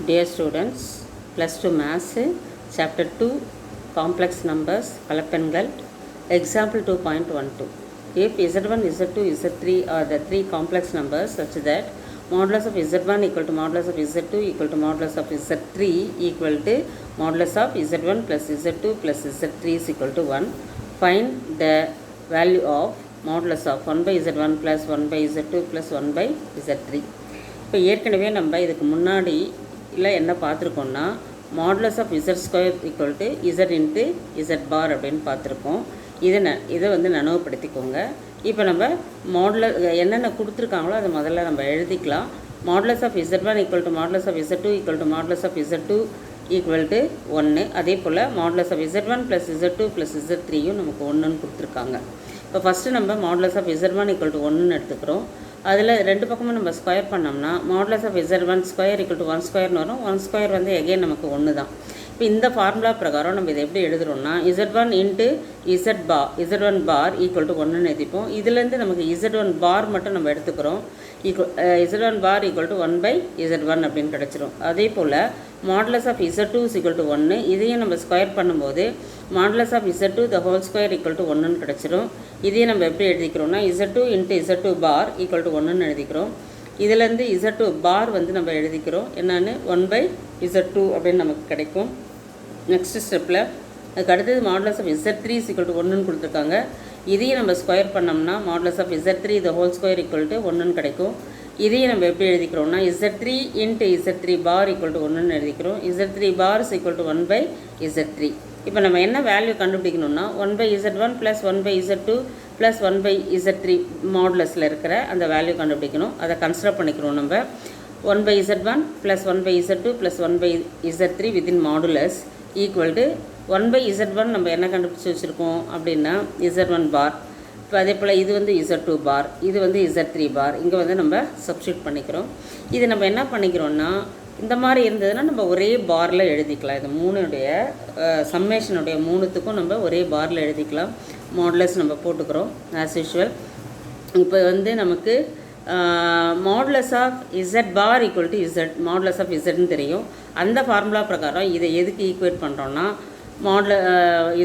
Dear students, plus 2 maths, chapter 2, complex numbers, கலப்பெண்கள், example 2.12. If z1, z2, z3 are the three complex numbers such that modulus of z1 equal to modulus of z2 equal to modulus of z3 equal to modulus of z1 plus z2 plus z3 is equal to 1, find the value of modulus of 1 by z1 plus 1 by z2 plus 1 by z3. இப்போ ஏற்கனவே நம்ம இதுக்கு முன்னாடி இல்லை என்ன பார்த்துருக்கோம்னா modulus of Z square equal to Z into Z bar அப்படின்னு பார்த்துருக்கோம். இதை வந்து நனவுப்படுத்திக்கோங்க. இப்போ நம்ம என்னென்ன கொடுத்துருக்காங்களோ அதை முதல்ல நம்ம எழுதிக்கலாம். Modulus of z one equal to modulus of z two equal to modulus of z two equal to 1. அதே போல் modulus of z one plus z two plus இசட்3யும் நமக்கு 1ன்னு கொடுத்துருக்காங்க. இப்போ ஃபஸ்ட்டு நம்ம modulus of z one equal to 1ன்னு எடுத்துக்கிறோம். அதில் ரெண்டு பக்கமும் நம்ம ஸ்கொயர் பண்ணோம்னா modulus of z1 square equal to 1 ஸ்கொயர்னு வரும். 1 ஸ்கொயர் வந்து எகெயின் நமக்கு 1 தான். இப்போ இந்த ஃபார்முலா பிரகாரம் நம்ம இதை எப்படி எழுதுகிறோம்னா z1 into z1 bar equal to 1ன்னு எழுதிப்போம். இதுலேருந்து நமக்கு z1 பார் மட்டும் நம்ம எடுத்துக்கிறோம். z1 bar equal to 1 by z1 அப்படின்னு கிடச்சிரும். அதே போல் modulus of z2 is equal to 1, இதையும் நம்ம ஸ்கொயர் பண்ணும்போது modulus of z2 the whole square equal to 1ன்னு கிடச்சிரும். இதையும் நம்ம எப்படி எழுதிக்கிறோம்னா z2 into z2 bar equal to 1ன்னு எழுதிக்கிறோம். இதிலேருந்து z2 பார் வந்து நம்ம எழுதிக்கிறோம் என்னென்னு 1 பை z2 அப்படின்னு நமக்கு கிடைக்கும். நெக்ஸ்ட் ஸ்டெப்பில் அதுக்கு அடுத்தது modulus of z3 is equal to 1ன்னு கொடுத்துருக்காங்க. இதையும் நம்ம ஸ்கொயர் பண்ணோம்னா modulus of z3 the whole square equal to 1ன்னு கிடைக்கும். இதையும் நம்ம எப்படி எழுதிக்கிறோம்னா z3 into z3 bar equal to 1ன்னு எழுதிக்கிறோம். z3 bar is equal to 1 by z3. இப்போ நம்ம என்ன வேல்யூ கண்டுபிடிக்கணும்னா 1 by z1 plus 1 by z2 plus 1 by z3 மாடுலஸில் இருக்கிற அந்த வேல்யூ கண்டுபிடிக்கணும். அதை கன்சிடர் பண்ணிக்கிறோம். நம்ம 1 by z1 plus 1 by z2 plus 1 by z3 within modulus equal to 1 by z1 நம்ம என்ன கண்டுபிடிச்சி வச்சுருக்கோம் அப்படின்னா z1 பார். இப்போ அதே போல் இது வந்து z2 பார், இது வந்து z3 பார். இங்கே வந்து நம்ம சப்ஸ்டியூட் பண்ணிக்கிறோம். இது நம்ம என்ன பண்ணிக்கிறோன்னா இந்த மாதிரி இருந்ததுன்னா நம்ம ஒரே பாரில் எழுதிக்கலாம். இது மூணுடைய சம்மேஷனுடைய மூணுத்துக்கும் நம்ம ஒரே பாரில் எழுதிக்கலாம். மாடுலஸ் நம்ம போட்டுக்கிறோம் ஆஸ் யூஷுவல். இப்போ வந்து நமக்கு modulus of z bar equal to z modulus of இசட்னு தெரியும். அந்த ஃபார்முலா பிரகாரம் இதை எதுக்கு ஈக்குவேட் பண்ணுறோன்னா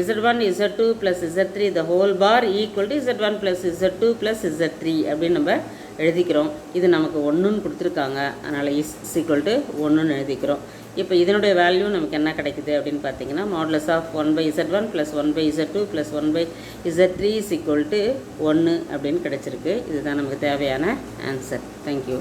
z1 z2 plus z3 the whole bar equal to z1 plus z2 plus z3 அப்படின்னு நம்ம எழுதிக்கிறோம். இது நமக்கு 1ன்னு கொடுத்துருக்காங்க, அதனால் இஸ் ஈக்குவல் டு 1ன்னு எழுதிக்கிறோம். இப்போ இதனுடைய வேல்யூ நமக்கு என்ன கிடைக்குது அப்படின்னு பார்த்தீங்கன்னா modulus of 1 by z1 plus 1 by z2 plus 1 by z3 is equal to 1 அப்படின்னு கிடச்சிருக்கு. இதுதான் நமக்கு தேவையான ஆன்சர். தேங்க்யூ.